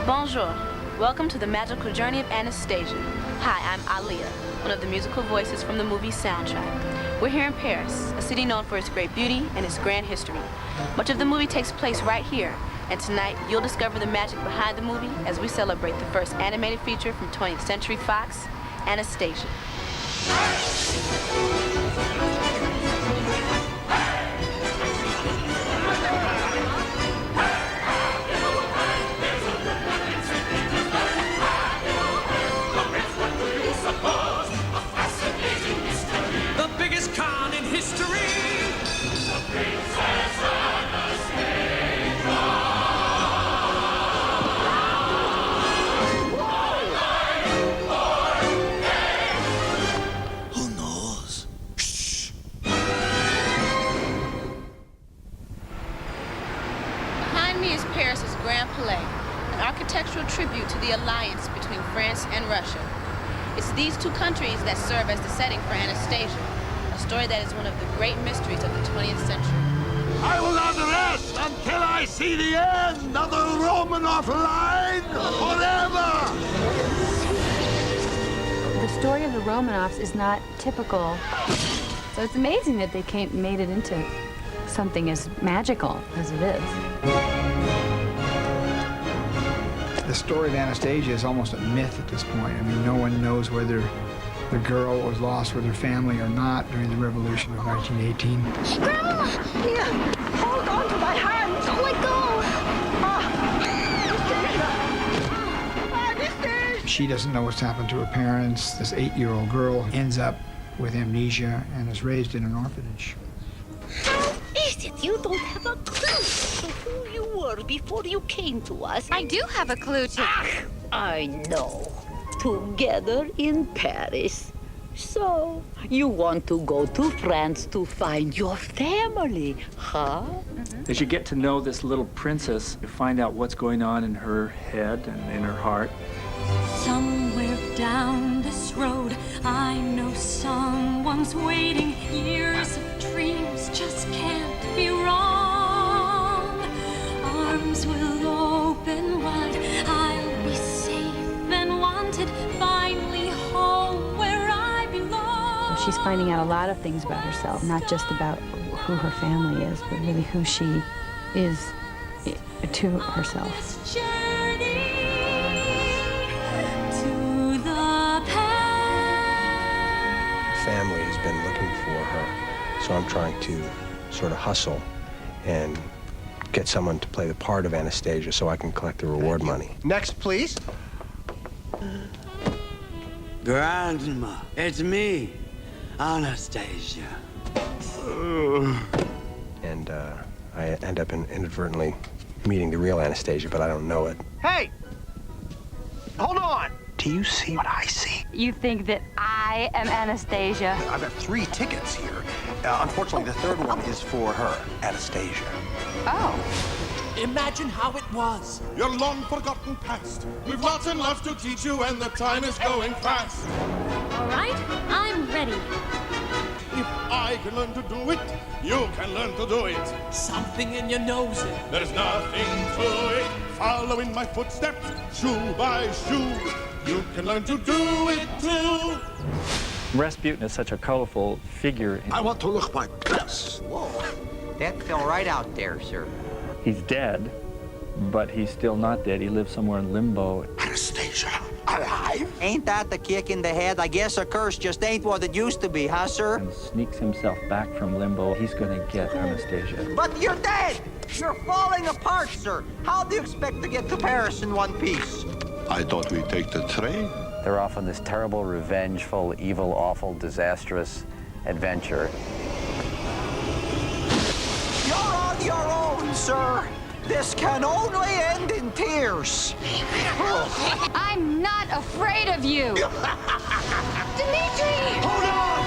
Bonjour. Welcome to the magical journey of Anastasia. Hi, I'm Aliyah, one of the musical voices from the movie soundtrack. We're here in Paris, a city known for its great beauty and its grand history. Much of the movie takes place right here, and tonight you'll discover the magic behind the movie as we celebrate the first animated feature from 20th Century Fox, Anastasia. An architectural tribute to the alliance between France and Russia. It's these two countries that serve as the setting for Anastasia, a story that is one of the great mysteries of the 20th century. I will not rest until I see the end of the Romanov line forever! The story of the Romanovs is not typical, so it's amazing that they made it into something as magical as it is. The story of Anastasia is almost a myth at this point. I mean, no one knows whether the girl was lost with her family or not during the Revolution of 1918. Grandma! Here! Hold on to my hand! Don't let go! Anastasia! She doesn't know what's happened to her parents. This 8-year-old girl ends up with amnesia and is raised in an orphanage. How is it you don't have a clue to who you were before you came to us? I do have a clue to... I know. Together in Paris. So, you want to go to France to find your family, huh? As you get to know this little princess, you find out what's going on in her head and in her heart. Somewhere down this road, I know someone's waiting. Years of dreams just can't be wrong. Arms will open wide, I'll be safe and wanted. Finally home where I belong. She's finding out a lot of things about herself, not just about who her family is, but really who she is to herself. This journey to the past. Family has been looking for her, so I'm trying to sort of hustle and get someone to play the part of Anastasia so I can collect the reward money. Next, please. Grandma, it's me, Anastasia. And I end up inadvertently meeting the real Anastasia, but I don't know it. Hey! Hold on! Do you see what I see? You think that I am Anastasia? I've got 3 tickets here. Unfortunately, the third one is for her, Anastasia. Oh. Imagine how it was, your long-forgotten past. We've lots and lots to teach you, and the time is going fast. All right, I'm ready. If I can learn to do it, you can learn to do it. Something in your nose. There's nothing to it. Follow in my footsteps, shoe by shoe. You can learn to do it too. Rasputin is such a colorful figure. I want to look my best. Whoa, that fell right out there, sir. He's dead, but he's still not dead. He lives somewhere in limbo. Anastasia, alive? Ain't that the kick in the head? I guess a curse just ain't what it used to be, huh, sir? And sneaks himself back from limbo. He's gonna get Anastasia. But you're dead! You're falling apart, sir. How do you expect to get to Paris in one piece? I thought we'd take the train. They're off on this terrible, revengeful, evil, awful, disastrous adventure. You're on your own, sir. This can only end in tears. I'm not afraid of you. Dimitri! Hold on!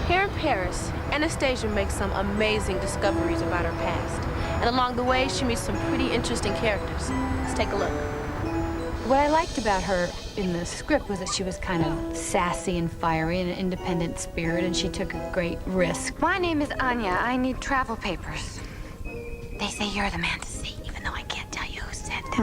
Here in Paris, Anastasia makes some amazing discoveries about her past. And along the way, she meets some pretty interesting characters. Let's take a look. What I liked about her in the script was that she was kind of sassy and fiery and an independent spirit, and she took a great risk. My name is Anya. I need travel papers. They say you're the man to see, even though I can't tell you who sent them.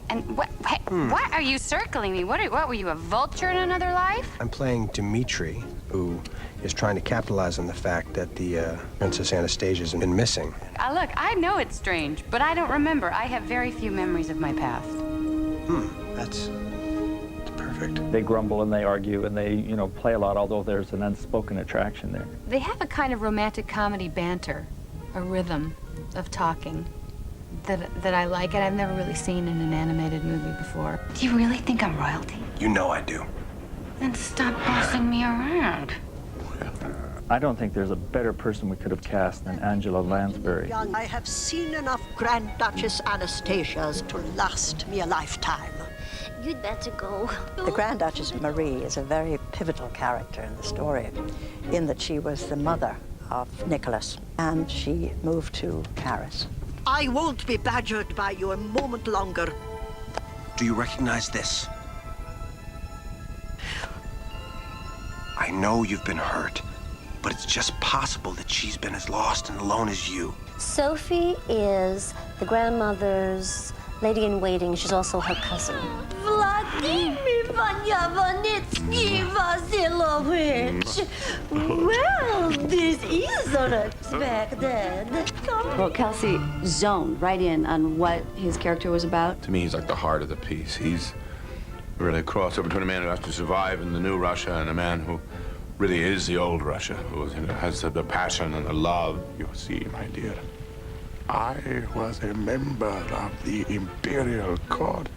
And what are you circling me? What were you, a vulture in another life? I'm playing Dmitri, who is trying to capitalize on the fact that the Princess Anastasia has been missing. Look, I know it's strange, but I don't remember. I have very few memories of my past. That's perfect. They grumble and they argue and they, play a lot, although there's an unspoken attraction there. They have a kind of romantic comedy banter, a rhythm of talking that I like, and I've never really seen in an animated movie before. Do you really think I'm royalty? You know I do. Then stop bossing me around. I don't think there's a better person we could have cast than Angela Lansbury. I have seen enough Grand Duchess Anastasias to last me a lifetime. You'd better go. The Grand Duchess Marie is a very pivotal character in the story, in that she was the mother of Nicholas, and she moved to Paris. I won't be badgered by you a moment longer. Do you recognize this? I know you've been hurt, but it's just possible that she's been as lost and alone as you. Sophie is the grandmother's lady-in-waiting. She's also her cousin. Vladimir Vanyavanitsky Vasilovich. Well, this is unexpected. Well, Kelsey zoned right in on what his character was about. To me, he's like the heart of the piece. He's really a crossover between a man who has to survive in the new Russia and a man who really is the old Russia, who has the passion and the love. You see, my dear, I was a member of the Imperial Court.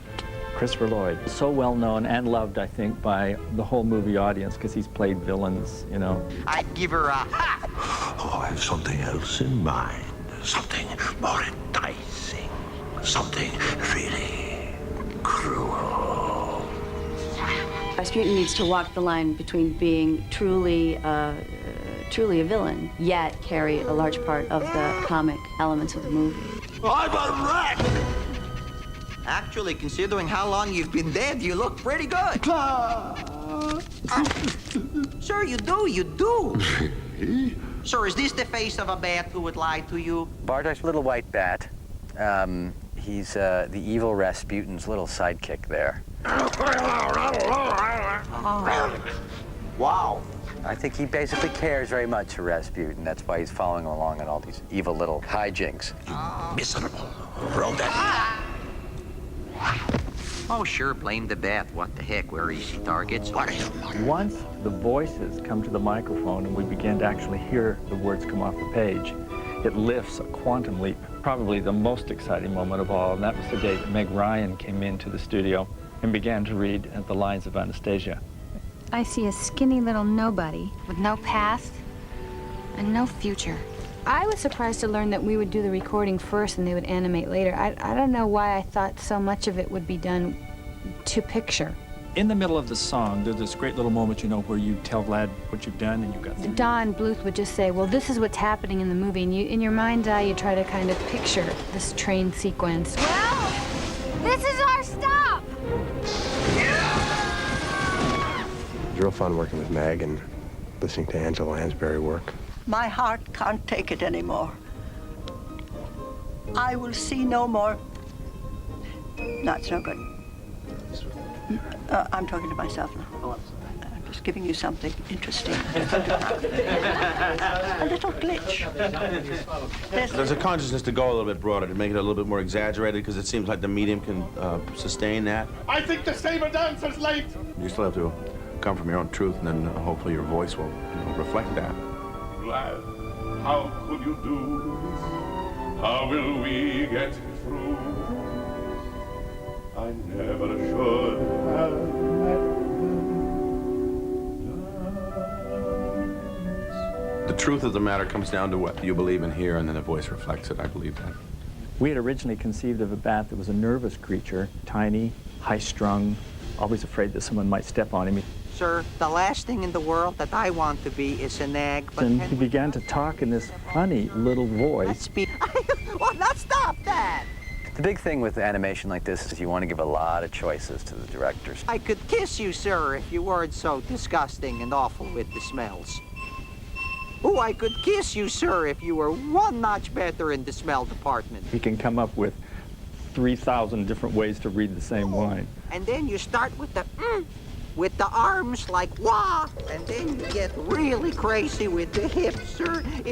Christopher Lloyd, so well known and loved, I think, by the whole movie audience because he's played villains, I'd give her a ha! Oh, I have something else in mind. Something more enticing. Something really cruel. Rasputin needs to walk the line between being truly a villain, yet carry a large part of the comic elements of the movie. I'm a wreck! Actually, considering how long you've been dead, you look pretty good. Sir, you do. Sir, is this the face of a bat who would lie to you? Bartok's little white bat. He's the evil Rasputin's little sidekick there. Wow. I think he basically cares very much for Rasputin. That's why he's following along on all these evil little hijinks. Miserable rodent. Oh, sure, blame the bat. What the heck, we're easy targets. Once the voices come to the microphone and we begin to actually hear the words come off the page, it lifts a quantum leap. Probably the most exciting moment of all, and that was the day that Meg Ryan came into the studio and began to read the lines of Anastasia. I see a skinny little nobody with no past and no future. I was surprised to learn that we would do the recording first and they would animate later. I don't know why I thought so much of it would be done to picture. In the middle of the song, there's this great little moment, where you tell Vlad what you've done and you've got... Don Bluth would just say, well, this is what's happening in the movie, and in your mind's eye, you try to kind of picture this train sequence. Well, this is our stop. It's real fun working with Meg and listening to Angela Lansbury work. My heart can't take it anymore. I will see no more. No, it's no good. I'm talking to myself now. I'm just giving you something interesting. A little glitch. There's a consciousness to go a little bit broader, to make it a little bit more exaggerated, because it seems like the medium can sustain that. I think the saber dancer's late. You still have to come from your own truth, and then hopefully your voice will reflect that. Glad, how could you do this? How will we get through? I never should have met The truth of the matter comes down to what you believe in here, and then the voice reflects it. I believe that. We had originally conceived of a bat that was a nervous creature, tiny, high-strung, always afraid that someone might step on him. Sir, the last thing in the world that I want to be is a nag. But And he began to talk in this funny little voice. Well, now stop that! The big thing with animation like this is you want to give a lot of choices to the directors. I could kiss you, sir, if you weren't so disgusting and awful with the smells. Oh, I could kiss you, sir, if you were one notch better in the smell department. He can come up with 3,000 different ways to read the same line. And then you start with the arms like wah, and then you get really crazy with the hips.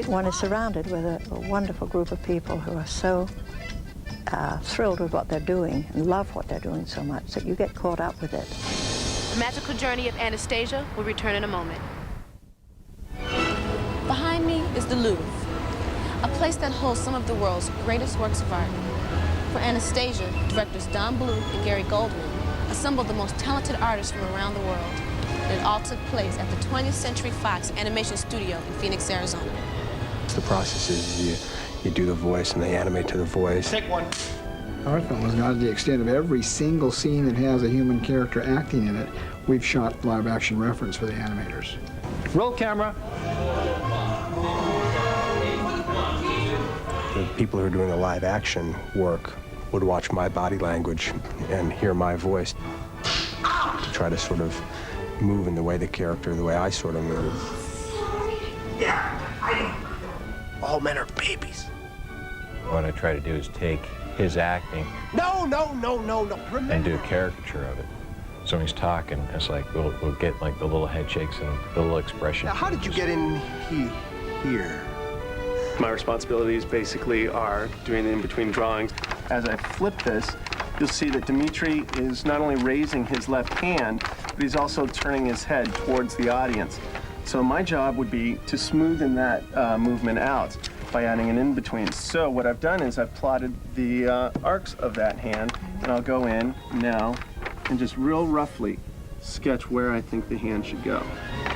One is surrounded with a wonderful group of people who are so thrilled with what they're doing and love what they're doing so much that you get caught up with it. The magical journey of Anastasia will return in a moment. Behind me is the Louvre, a place that holds some of the world's greatest works of art. For Anastasia, directors Don Bluth and Gary Goldman assembled the most talented artists from around the world. And it all took place at the 20th Century Fox Animation Studio in Phoenix, Arizona. The process is you do the voice and they animate to the voice. Take one. Our film has gone to the extent of every single scene that has a human character acting in it, we've shot live-action reference for the animators. Roll camera. The people who are doing the live-action work would watch my body language and hear my voice to try to sort of move in the way the character, the way I sort of move. Yeah, I know. All men are babies. What I try to do is take his acting No. and do a caricature of it. So when he's talking, it's like we'll get like the little head shakes and the little expression. Now, how did you get in here? My responsibilities basically are doing the in-between drawings. As I flip this, you'll see that Dimitri is not only raising his left hand, but he's also turning his head towards the audience. So my job would be to smoothen that movement out by adding an in-between. So what I've done is I've plotted the arcs of that hand, and I'll go in now and just real roughly sketch where I think the hand should go.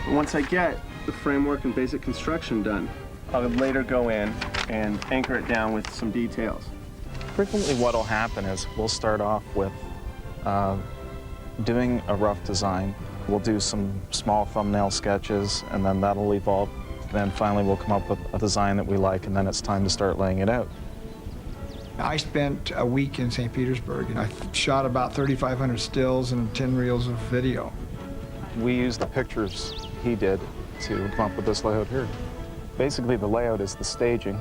And once I get the framework and basic construction done, I would later go in and anchor it down with some details. Frequently what'll happen is we'll start off with doing a rough design. We'll do some small thumbnail sketches, and then that'll evolve. Then finally we'll come up with a design that we like, and then it's time to start laying it out. I spent a week in St. Petersburg, and I shot about 3,500 stills and 10 reels of video. We used the pictures he did to come up with this layout here. Basically, the layout is the staging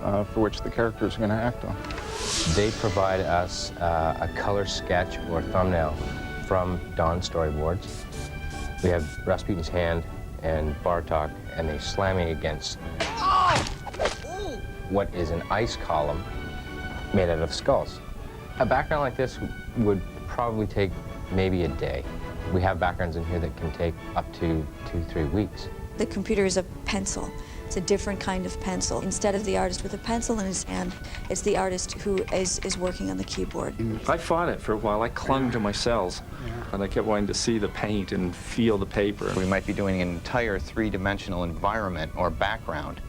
for which the characters are going to act on. They provide us a color sketch or thumbnail from Don's storyboards. We have Rasputin's hand and Bartok, and they slam me against what is an ice column made out of skulls. A background like this would probably take maybe a day. We have backgrounds in here that can take up to 2-3 weeks. The computer is a pencil. It's a different kind of pencil. Instead of the artist with a pencil in his hand, it's the artist who is working on the keyboard. I fought it for a while. I clung to my cells, and I kept wanting to see the paint and feel the paper. We might be doing an entire three-dimensional environment or background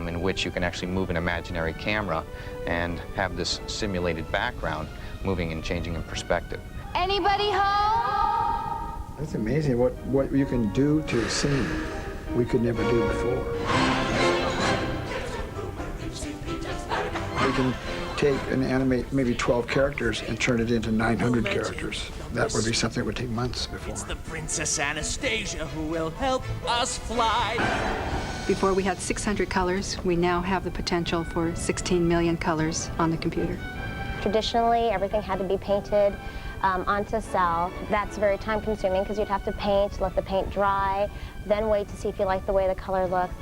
in which you can actually move an imaginary camera and have this simulated background moving and changing in perspective. Anybody home? That's amazing what you can do to a scene we could never do before. We can take and animate maybe 12 characters and turn it into 900 characters. That would be something that would take months before. It's the Princess Anastasia who will help us fly. Before we had 600 colors, we now have the potential for 16 million colors on the computer. Traditionally, everything had to be painted onto cell. That's very time consuming because you'd have to paint, let the paint dry, then wait to see if you like the way the color looked.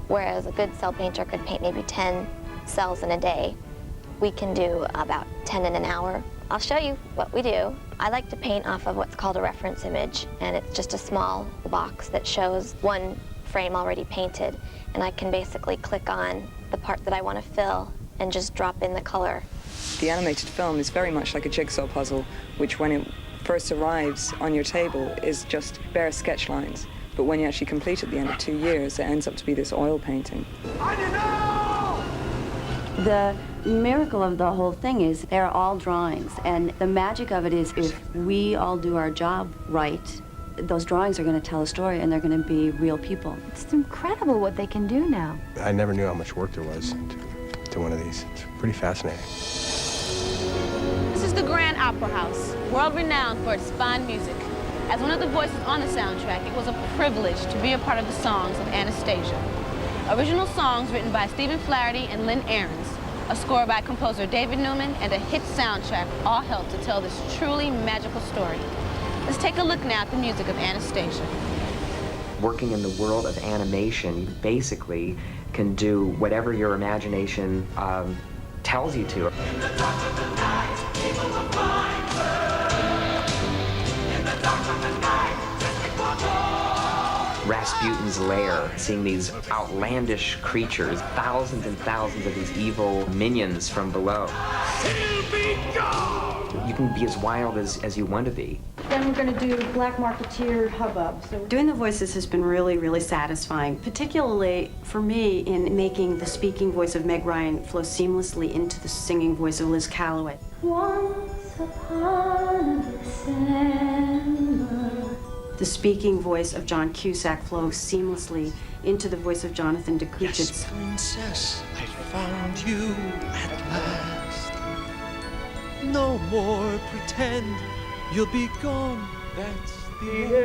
Whereas a good cell painter could paint maybe 10 cells in a day. We can do about 10 in an hour. I'll show you what we do. I like to paint off of what's called a reference image, and it's just a small box that shows one frame already painted, and I can basically click on the part that I want to fill and just drop in the color. The animated film is very much like a jigsaw puzzle, which when it first arrives on your table is just bare sketch lines. But when you actually complete it at the end of 2 years, it ends up to be this oil painting. The miracle of the whole thing is they're all drawings, and the magic of it is if we all do our job right, those drawings are going to tell a story, and they're going to be real people. It's incredible what they can do now. I never knew how much work there was to one of these. It's pretty fascinating. This is the Grand Opera House, world-renowned for its fine music. As one of the voices on the soundtrack, it was a privilege to be a part of the songs of Anastasia. Original songs written by Stephen Flaherty and Lynn Ahrens, a score by composer David Newman, and a hit soundtrack all help to tell this truly magical story. Let's take a look now at the music of Anastasia. Working in the world of animation, you basically can do whatever your imagination tells you to. Rasputin's lair, seeing these outlandish creatures, thousands and thousands of these evil minions from below. You can be as wild as you want to be. Then we're going to do Black Marketeer Hubbub. So doing the voices has been really, really satisfying, particularly for me in making the speaking voice of Meg Ryan flow seamlessly into the singing voice of Liz Calloway. Once upon a December. The speaking voice of John Cusack flows seamlessly into the voice of Jonathan Dokuchitz. Yes, princess, I found you at last. No more pretend you'll be gone. That's the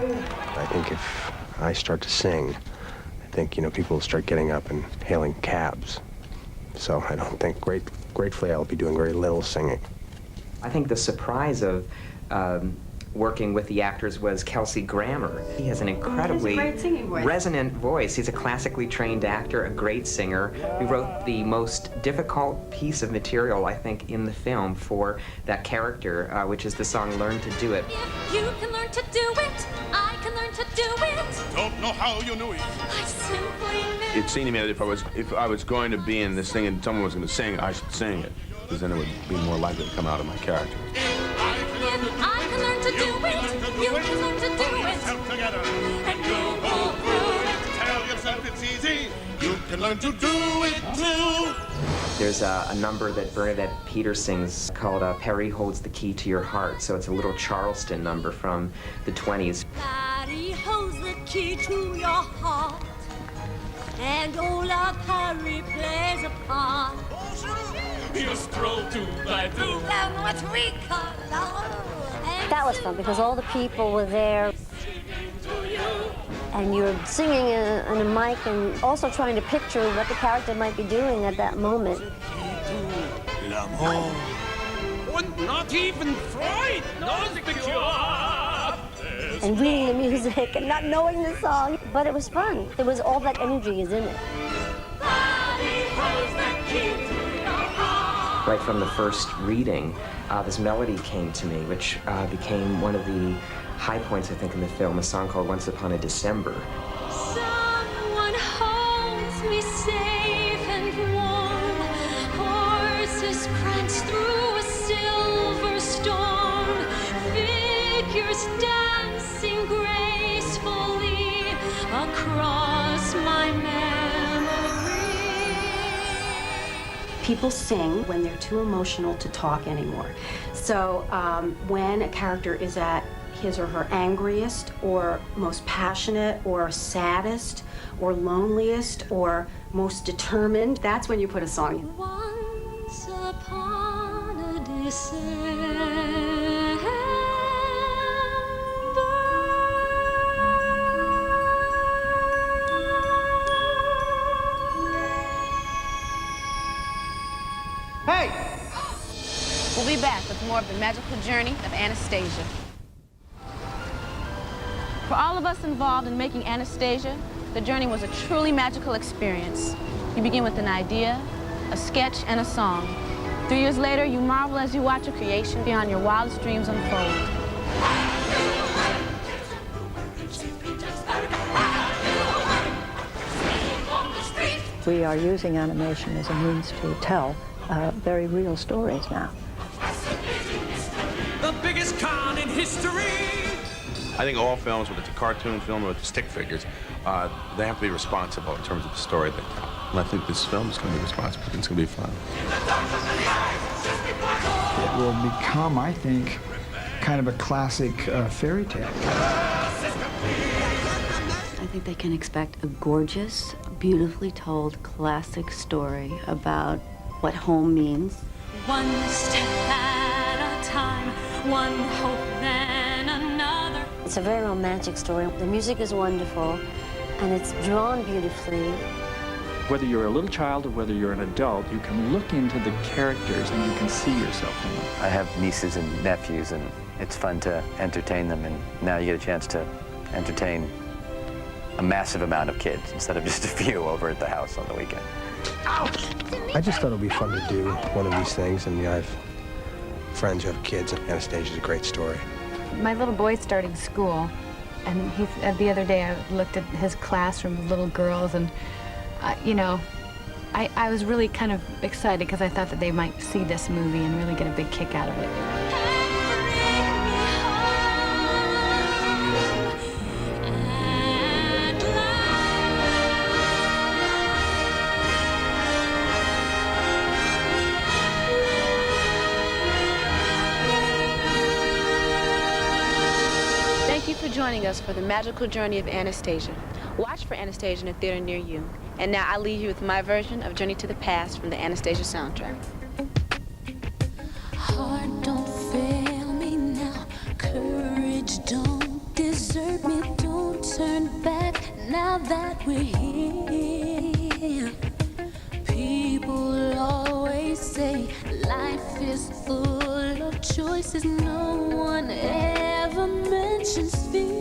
end. I think if I start to sing, I think, people will start getting up and hailing cabs. So I don't think, gratefully, I'll be doing very little singing. I think the surprise of working with the actors was Kelsey Grammer. He has an incredibly resonant voice. He's a classically trained actor, a great singer. We wrote the most difficult piece of material, I think, in the film for that character, which is the song Learn to Do It. If you can learn to do it, I can learn to do it. Don't know how you knew it. I simply knew. It seemed to me that if I was going to be in this thing and someone was going to sing, I should sing it, because then it would be more likely to come out of my character. If I can learn to do it, you can learn to do it. Together. And you'll go through it. Tell yourself it's easy. You can learn to do it too. There's a number that Bernadette Peters sings called Perry Holds the Key to Your Heart. So it's a little Charleston number from the 20s. Perry holds the key to your heart. And old Perry plays a part. You stroll to by two. And what we call love. That was fun because all the people were there. And you're singing in a mic and also trying to picture what the character might be doing at that moment. L'amour. And not even Freud knows the cure. And reading the music and not knowing the song. But it was fun. There was all that energy is in it. Right from the first reading, this melody came to me, which became one of the high points, I think, in the film, a song called Once Upon a December. Someone holds me safe and warm. Horses prance through a silver storm. Figures dancing gracefully across my memory. People sing when they're too emotional to talk anymore. So when a character is at his or her angriest or most passionate or saddest or loneliest or most determined, that's when you put a song in. Once upon a December. Hey! We'll be back with more of the magical journey of Anastasia. For all of us involved in making Anastasia, the journey was a truly magical experience. You begin with an idea, a sketch, and a song. 3 years later, you marvel as you watch a creation beyond your wildest dreams unfold. We are using animation as a means to tell very real stories now. The biggest con in history. I think all films, whether it's a cartoon film or with the stick figures, they have to be responsible in terms of the story they tell. And I think this film is going to be responsible. It's going to be fun. It will become, I think, kind of a classic fairy tale. I think they can expect a gorgeous, beautifully told classic story about what home means. One step at a time, one hope then another. It's a very romantic story. The music is wonderful, and it's drawn beautifully. Whether you're a little child or whether you're an adult, you can look into the characters and you can see yourself in them. I have nieces and nephews, and it's fun to entertain them, and now you get a chance to entertain a massive amount of kids instead of just a few over at the house on the weekend. I just thought it would be fun to do one of these things, and I have friends who have kids, and Anastasia's a great story. My little boy's starting school, and the other day I looked at his classroom of little girls, and you know, I was really kind of excited because I thought that they might see this movie and really get a big kick out of it. Thank you for joining us for the magical journey of Anastasia. Watch for Anastasia in a theater near you. And now I leave you with my version of Journey to the Past from the Anastasia soundtrack. Heart, don't fail me now. Courage, don't desert me. Don't turn back now that we're here. People always say life is full of choices. No one ever mentions fear.